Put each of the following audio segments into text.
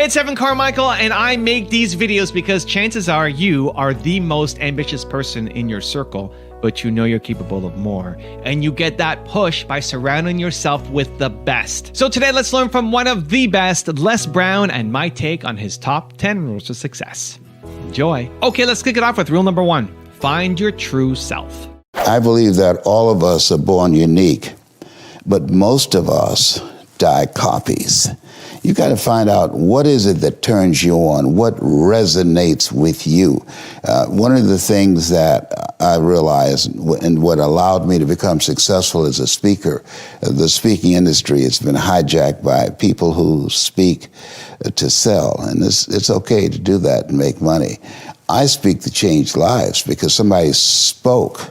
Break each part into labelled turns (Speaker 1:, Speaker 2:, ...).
Speaker 1: Hey, it's Evan Carmichael, and I make these videos because chances are you are the most ambitious person in your circle, but you know you're capable of more. And you get that push by surrounding yourself with the best. So today, let's learn from one of the best, Les Brown, and my take on his top 10 rules to success. Enjoy. Okay, let's kick it off with rule number 1. Find your true self.
Speaker 2: I believe that all of us are born unique, but most of us die copies. You got to find out what is it that turns you on, what resonates with you. One of the things that I realized and what allowed me to become successful as a speaker, the speaking industry has been hijacked by people who speak to sell, and it's okay to do that and make money. I speak to change lives because somebody spoke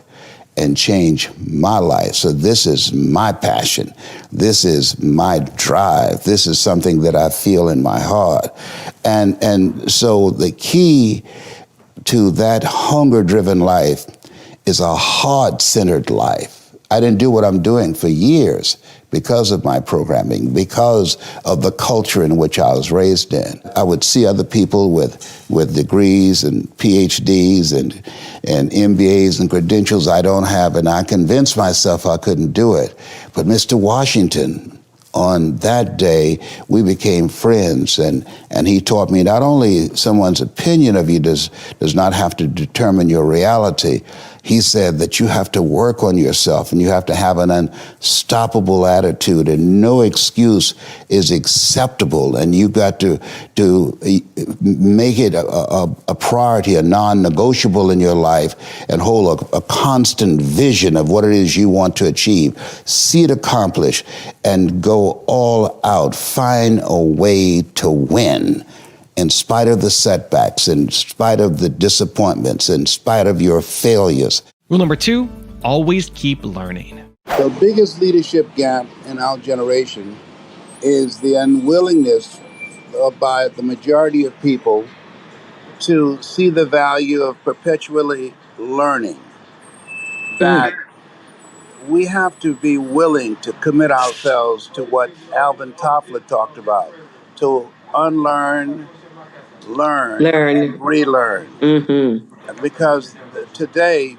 Speaker 2: and change my life. So this is my passion. This is my drive. This is something that I feel in my heart. And so the key to that hunger-driven life is a heart-centered life. I didn't do what I'm doing for years because of my programming, because of the culture in which I was raised in. I would see other people with degrees and PhDs and MBAs and credentials I don't have, and I convinced myself I couldn't do it. But Mr. Washington, on that day, we became friends, and he taught me not only someone's opinion of you does not have to determine your reality. He said that you have to work on yourself and you have to have an unstoppable attitude, and no excuse is acceptable, and you've got to make it a priority, a non-negotiable in your life, and hold a constant vision of what it is you want to achieve. See it accomplished and go all out. Find a way to win. In spite of the setbacks, in spite of the disappointments, in spite of your failures.
Speaker 1: Rule number 2, always keep learning.
Speaker 3: The biggest leadership gap in our generation is the unwillingness by the majority of people to see the value of perpetually learning. That we have to be willing to commit ourselves to what Alvin Toffler talked about, to unlearn, learn, and relearn. Because today,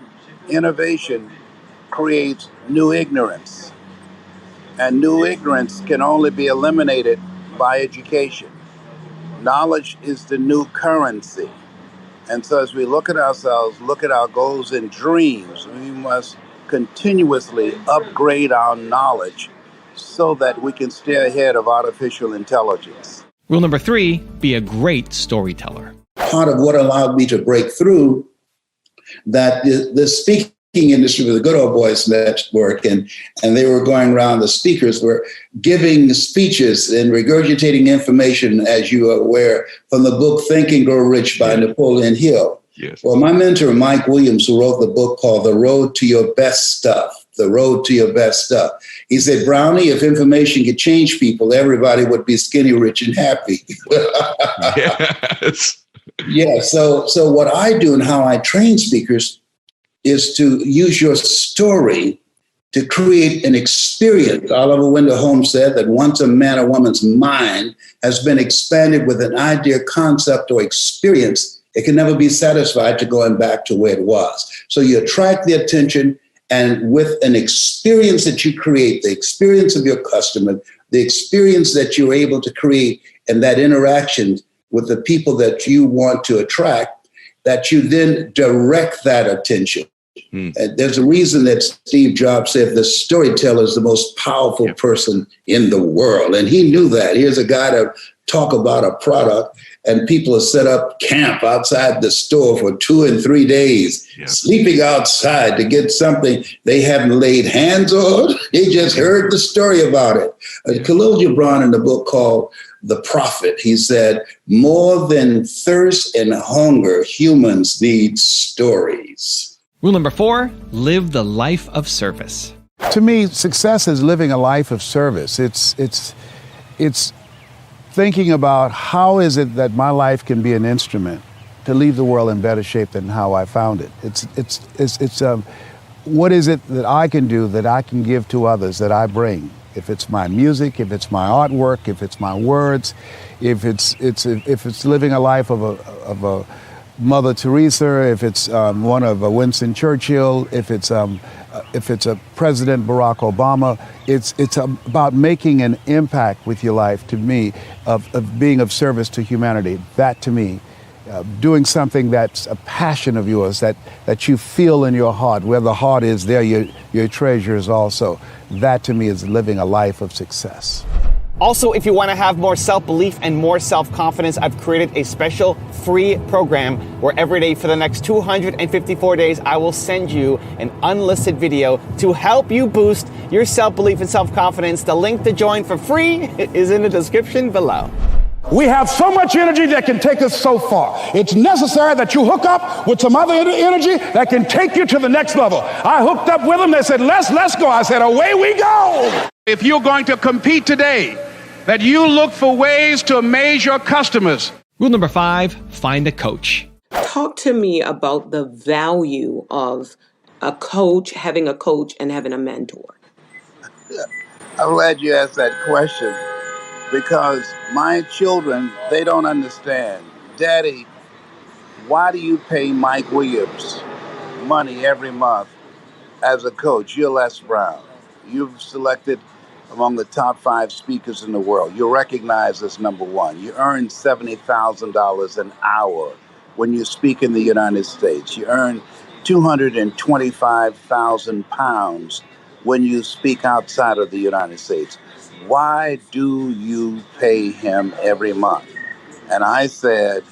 Speaker 3: innovation creates new ignorance. And new ignorance can only be eliminated by education. Knowledge is the new currency. And so as we look at ourselves, look at our goals and dreams, we must continuously upgrade our knowledge so that we can stay ahead of artificial intelligence.
Speaker 1: Rule number 3, be a great storyteller.
Speaker 4: Part of what allowed me to break through that the speaking industry with the Good Old Boys Network, and they were going around, the speakers were giving speeches and regurgitating information, as you are aware, from the book Think and Grow Rich by Napoleon Hill.
Speaker 5: Yes.
Speaker 4: Well, my mentor, Mike Williams, who wrote the book called The Road to Your Best Stuff, The Road to Your Best Stuff. He said, Brownie, if information could change people, everybody would be skinny, rich, and happy.
Speaker 5: Yes.
Speaker 4: Yeah, so what I do and how I train speakers is to use your story to create an experience. Oliver Wendell Holmes said that once a man or woman's mind has been expanded with an idea, concept, or experience, it can never be satisfied to going back to where it was. So you attract the attention, and with an experience that you create, the experience of your customer, the experience that you're able to create, and that interaction with the people that you want to attract, that you then direct that attention. There's a reason that Steve Jobs said the storyteller is the most powerful person in the world. And he knew that. Here's a guy to talk about a product, and people have set up camp outside the store for 2 and 3 days, sleeping outside to get something they haven't laid hands on. They just heard the story about it. Khalil Gibran, in the book called The Prophet, he said, more than thirst and hunger, humans need stories.
Speaker 1: Rule number 4, live the life of service.
Speaker 6: To me, success is living a life of service. It's thinking about how is it that my life can be an instrument to leave the world in better shape than how I found it. It's what is it that I can do, that I can give to others, that I bring If it's my music, if it's my artwork, if it's my words, if it's living a life of a Mother Teresa, if it's one of Winston Churchill, if it's a President Barack Obama, it's about making an impact with your life. To me, of being of service to humanity. That to me, doing something that's a passion of yours, that you feel in your heart. Where the heart is, there your treasure is also. That to me is living a life of success.
Speaker 5: Also, if you want to have more self-belief and more self-confidence, I've created a special free program where every day for the next 254 days, I will send you an unlisted video to help you boost your self-belief and self-confidence. The link to join for free is in the description below.
Speaker 7: We have so much energy that can take us so far. It's necessary that you hook up with some other energy that can take you to the next level. I hooked up with them. They said, let's go. I said, away we go.
Speaker 8: If you're going to compete today, that you look for ways to amaze your customers.
Speaker 1: Rule number 5, find a coach.
Speaker 9: Talk to me about the value of a coach, having a coach, and having a mentor.
Speaker 3: I'm glad you asked that question because my children, they don't understand. Daddy, why do you pay Mike Williams money every month as a coach? You're Les Brown. You've selected among the top 5 speakers in the world. You're recognized as number 1. You earn $70,000 an hour when you speak in the United States. You earn 225,000 pounds when you speak outside of the United States. Why do you pay him every month? And I said,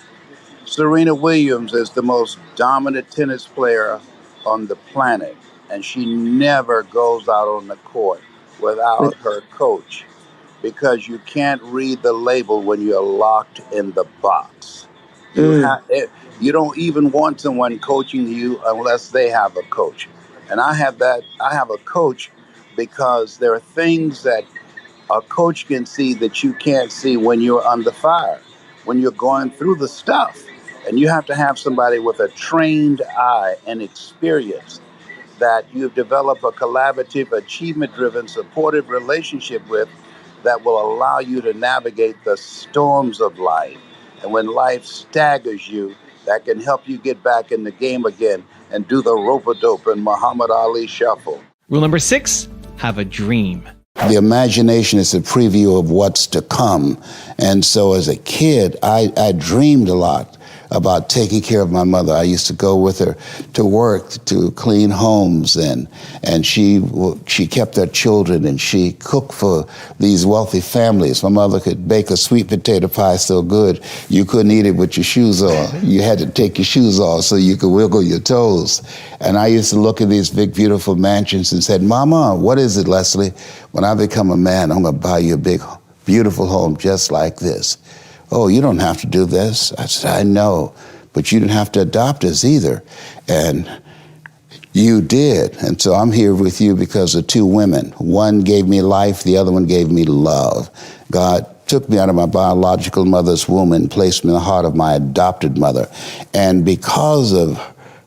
Speaker 3: Serena Williams is the most dominant tennis player on the planet, and she never goes out on the court without her coach, because you can't read the label when you're locked in the box. You don't even want someone coaching you unless they have a coach. And I have a coach because there are things that a coach can see that you can't see when you're under fire, when you're going through the stuff. And you have to have somebody with a trained eye and experience that you've developed a collaborative, achievement-driven, supportive relationship with that will allow you to navigate the storms of life. And when life staggers you, that can help you get back in the game again and do the rope-a-dope and Muhammad Ali shuffle.
Speaker 1: Rule number 6, have a dream.
Speaker 2: The imagination is a preview of what's to come. And so as a kid, I dreamed a lot about taking care of my mother. I used to go with her to work to clean homes, and she kept her children, and she cooked for these wealthy families. My mother could bake a sweet potato pie so good you couldn't eat it with your shoes on. You had to take your shoes off so you could wiggle your toes. And I used to look at these big, beautiful mansions and said, Mama, what is it, Leslie? When I become a man, I'm gonna buy you a big, beautiful home just like this. Oh, you don't have to do this. I said, I know, but you didn't have to adopt us either. And you did. And so I'm here with you because of 2 women. One gave me life, the other one gave me love. God took me out of my biological mother's womb and placed me in the heart of my adopted mother. And because of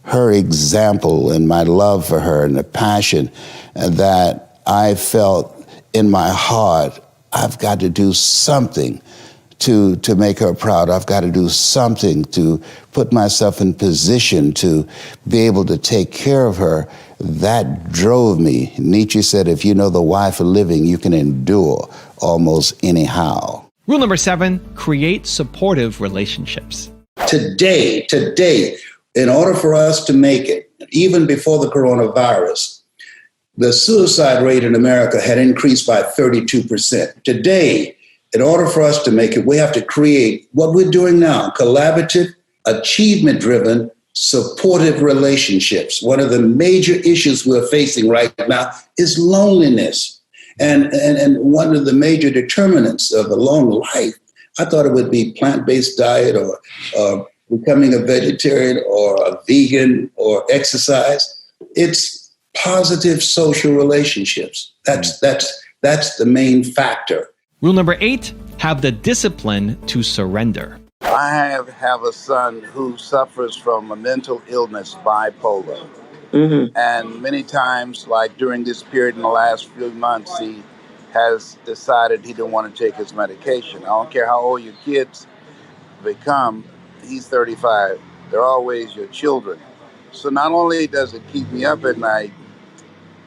Speaker 2: her example and my love for her and the passion that I felt in my heart, I've got to do something to make her proud. I've got to do something to put myself in position to be able to take care of her. That drove me. Nietzsche said, if you know the why for living, you can endure almost anyhow.
Speaker 1: Rule number 7, create supportive relationships.
Speaker 4: Today, in order for us to make it, even before the coronavirus, the suicide rate in America had increased by 32%. Today, in order for us to make it, we have to create what we're doing now, collaborative, achievement-driven, supportive relationships. One of the major issues we're facing right now is loneliness. And one of the major determinants of a long life, I thought it would be plant-based diet or becoming a vegetarian or a vegan or exercise. It's positive social relationships. That's the main factor.
Speaker 1: Rule number 8, have the discipline to surrender.
Speaker 3: I have a son who suffers from a mental illness, bipolar. And many times, like during this period in the last few months, he has decided he didn't want to take his medication. I don't care how old your kids become, he's 35. They're always your children. So not only does it keep me up at night,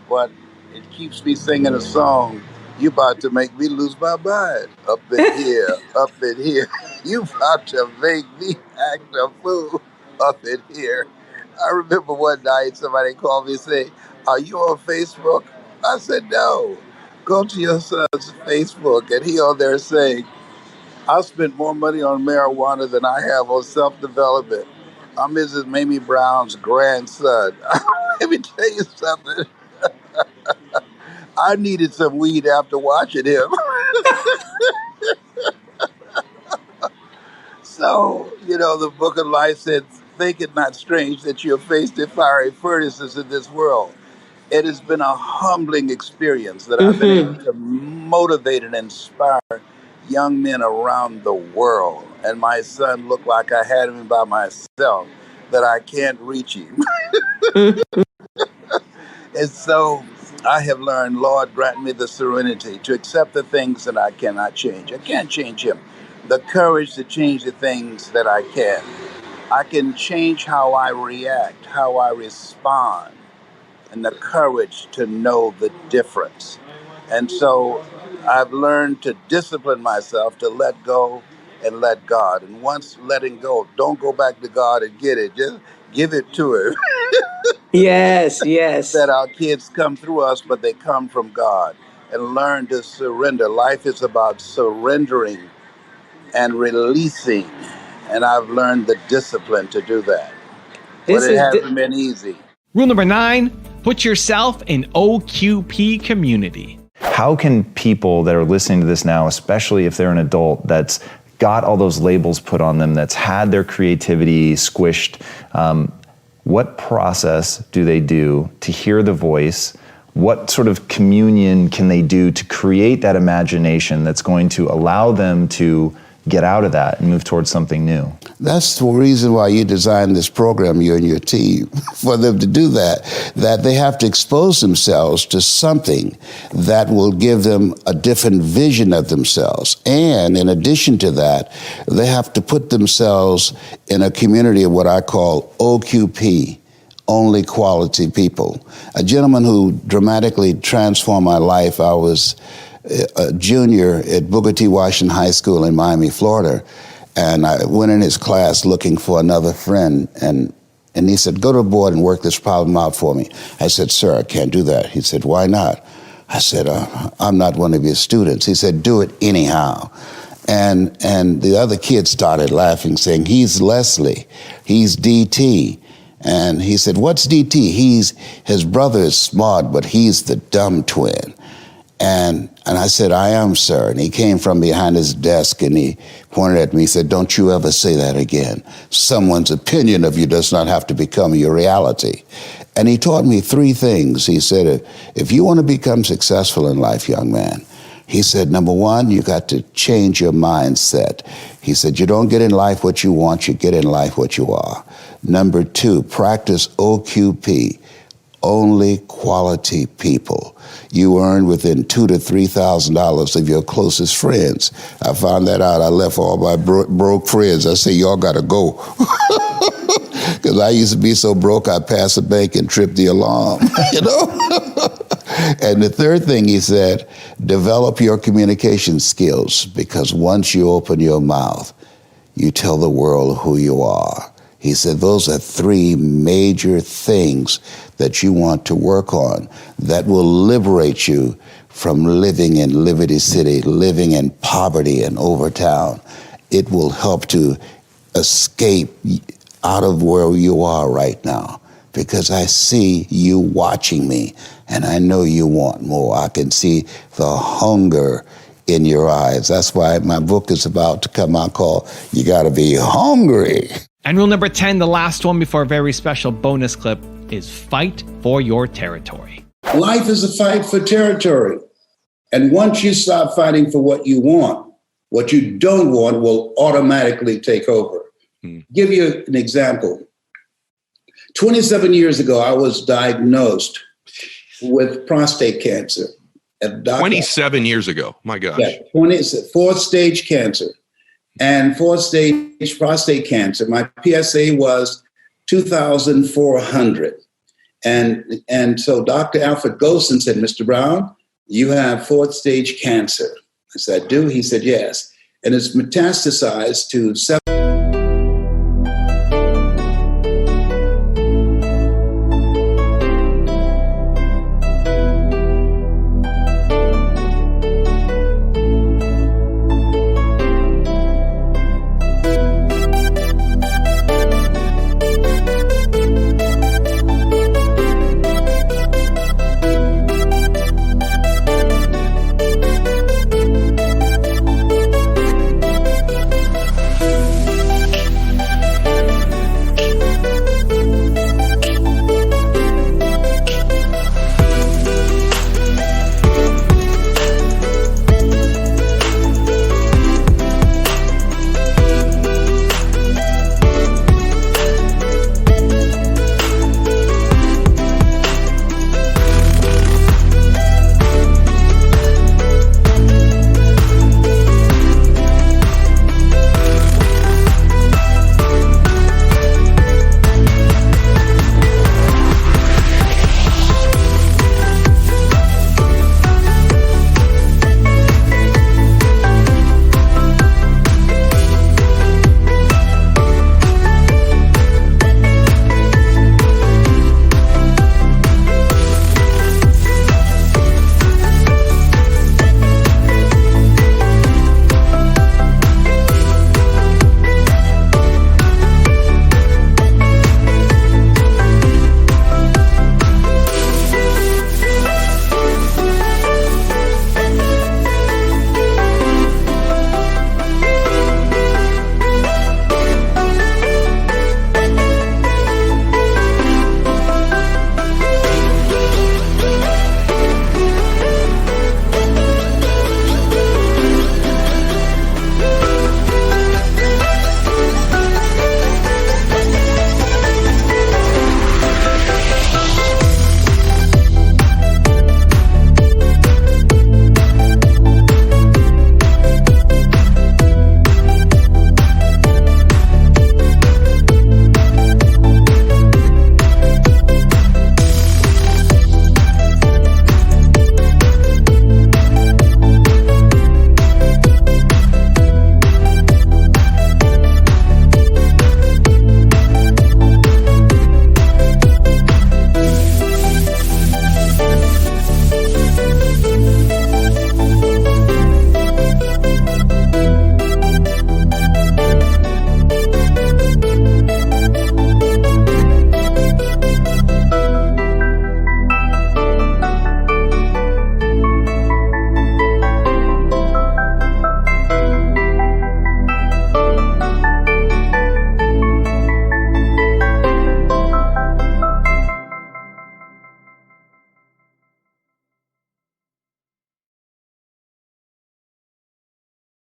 Speaker 3: but it keeps me singing a song. You about to make me lose my mind. Up in here, up in here. You about to make me act a fool up in here. I remember one night somebody called me and say, "Are you on Facebook?" I said, "No." Go to your son's Facebook, and he on there saying, "I spent more money on marijuana than I have on self-development. I'm Mrs. Mamie Brown's grandson." Let me tell you something. I needed some weed after watching him. So, the book of life said, "Think it not strange that you are faced in fiery furnaces in this world." It has been a humbling experience that I've been able to motivate and inspire young men around the world. And my son looked like I had him by myself, that I can't reach him. And so I have learned, Lord, grant me the serenity to accept the things that I cannot change. I can't change him. The courage to change the things that I can. I can change how I react, how I respond, and the courage to know the difference. And so I've learned to discipline myself to let go and let God. And once letting go, don't go back to God and get it. Just give it to Him.
Speaker 9: Yes, yes.
Speaker 3: That our kids come through us, but they come from God. And learn to surrender. Life is about surrendering and releasing. And I've learned the discipline to do that. But it hasn't been easy.
Speaker 1: Rule number 9, put yourself in OQP community.
Speaker 10: How can people that are listening to this now, especially if they're an adult that's got all those labels put on them, that's had their creativity squished, what process do they do to hear the voice? What sort of communion can they do to create that imagination that's going to allow them to get out of that and move towards something new?
Speaker 2: That's the reason why you designed this program, you and your team, for them to do that they have to expose themselves to something that will give them a different vision of themselves. And in addition to that, they have to put themselves in a community of what I call OQP, only quality people. A gentleman who dramatically transformed my life, I was a junior at Booker T. Washington High School in Miami, Florida, and I went in his class looking for another friend, and he said, "Go to the board and work this problem out for me." I said, "Sir, I can't do that." He said, "Why not?" I said, "I'm not one of your students." He said, "Do it anyhow." And the other kids started laughing, saying, "He's Leslie, he's DT." And he said, "What's DT?" His brother is smart, but he's the dumb twin. And I said, "I am, sir." And he came from behind his desk and he pointed at me. He said, "Don't you ever say that again. Someone's opinion of you does not have to become your reality." And he taught me 3 things. He said, if you want to become successful in life, young man, he said, number 1, you got to change your mindset. He said, you don't get in life what you want, you get in life what you are. Number 2, practice OQP. Only quality people. You earn within $2,000 to $3,000 of your closest friends. I found that out. I left all my broke friends. I say, y'all got to go. Because I used to be so broke, I'd pass a bank and trip the alarm, And the third thing he said, develop your communication skills, because once you open your mouth, you tell the world who you are. He said, those are 3 major things that you want to work on that will liberate you from living in Liberty City, living in poverty in Overtown. It will help to escape out of where you are right now, because I see you watching me and I know you want more. I can see the hunger in your eyes. That's why my book is about to come out called You Gotta Be Hungry.
Speaker 1: And rule number 10, the last one before a very special bonus clip, is fight for your territory.
Speaker 4: Life is a fight for territory. And once you stop fighting for what you want, what you don't want will automatically take over. Give you an example. 27 years ago, I was diagnosed with prostate cancer. Dr.
Speaker 11: 27 years ago. My gosh.
Speaker 4: Yeah, fourth stage cancer. And fourth stage prostate cancer. My PSA was 2,400. And so Dr. Alfred Golson said, Mr. Brown, you have fourth stage cancer. I said, I do? He said, yes. And it's metastasized to 7